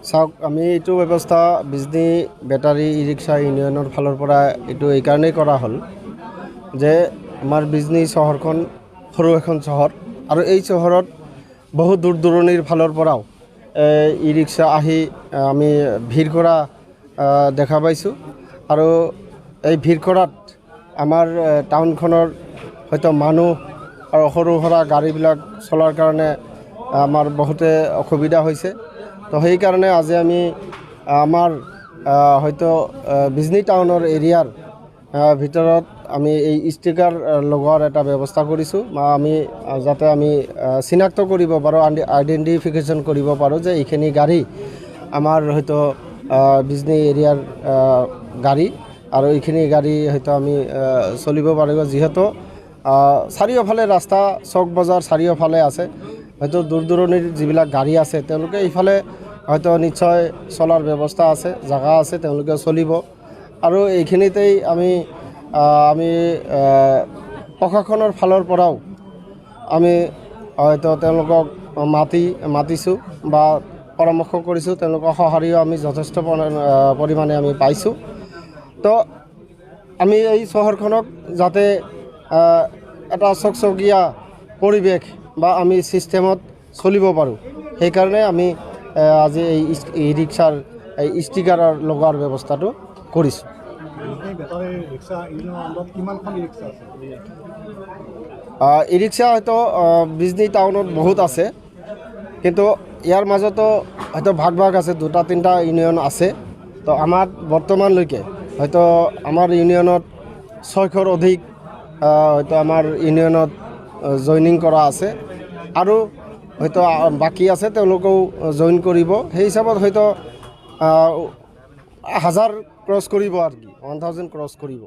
চাওক আমি এইটো ব্যৱস্থা বিজনী বেটাৰী ই ৰিক্সা ইউনিয়নৰ ফালৰ পৰা এইটো এই কাৰণেই কৰা হ'ল যে আমাৰ বিজনী চহৰখন সৰু এখন চহৰ আৰু এই চহৰত বহু দূৰ দূৰণিৰ ফালৰ পৰাও ই ৰিক্সা আহি আমি ভিৰ কৰা দেখা পাইছোঁ আৰু এই ভিৰ কৰাত আমাৰ টাউনখনৰ হয়তো মানুহ আৰু সৰু সুৰা গাড়ীবিলাক চলাৰ কাৰণে আমাৰ বহুতে অসুবিধা হৈছে। তো সেইকাৰণে আজি আমি আমাৰ হয়তো বিজনী টাউনৰ এৰিয়াৰ ভিতৰত আমি এই ষ্টিকাৰ লগোৱাৰ এটা ব্যৱস্থা কৰিছোঁ বা আমি যাতে আমি চিনাক্ত কৰিব পাৰোঁ, আইডেণ্টিফিকেশ্যন কৰিব পাৰোঁ যে এইখিনি গাড়ী আমাৰ হয়তো বিজনী এৰিয়াৰ গাড়ী আৰু এইখিনি গাড়ী হয়তো আমি চলিব পাৰিব, যিহেতু চাৰিওফালে ৰাস্তা চক বজাৰ চাৰিওফালে আছে। হয়তো দূৰ দূৰণিৰ যিবিলাক গাড়ী আছে তেওঁলোকে এইফালে হয়তো নিশ্চয় চলাৰ ব্যৱস্থা আছে, জাগা আছে, তেওঁলোকে চলিব। আৰু এইখিনিতেই আমি প্ৰশাসনৰ ফালৰ পৰাও আমি হয়তো তেওঁলোকক মাতিছোঁ বা পৰামৰ্শ কৰিছোঁ, তেওঁলোকৰ সঁহাৰিও আমি যথেষ্ট পৰিমাণে আমি পাইছোঁ। তো আমি এই চহৰখনক যাতে এটা চকচকীয়া পৰিৱেশ বা আমি ছিষ্টেমত চলিব পাৰোঁ, সেইকাৰণে আমি আজি এই ই ৰিক্সাৰ এই ষ্টিকাৰৰ লগোৱাৰ ব্যৱস্থাটো কৰিছোঁ। ই ৰিক্সা হয়তো বিজনী টাউনত বহুত আছে, কিন্তু ইয়াৰ মাজতো হয়তো ভাগ আছে, 2-3টা ইউনিয়ন আছে। তো আমাৰ বৰ্তমানলৈকে হয়তো আমাৰ ইউনিয়নত 600ৰ অধিক হয়তো আমাৰ ইউনিয়নত জইনিং কৰা আছে আৰু হয়তো বাকী আছে, তেওঁলোকেও জইন কৰিব। সেই হিচাপত হয়তো 1000 ক্ৰছ কৰিব আৰু কি 1000 ক্ৰছ কৰিব।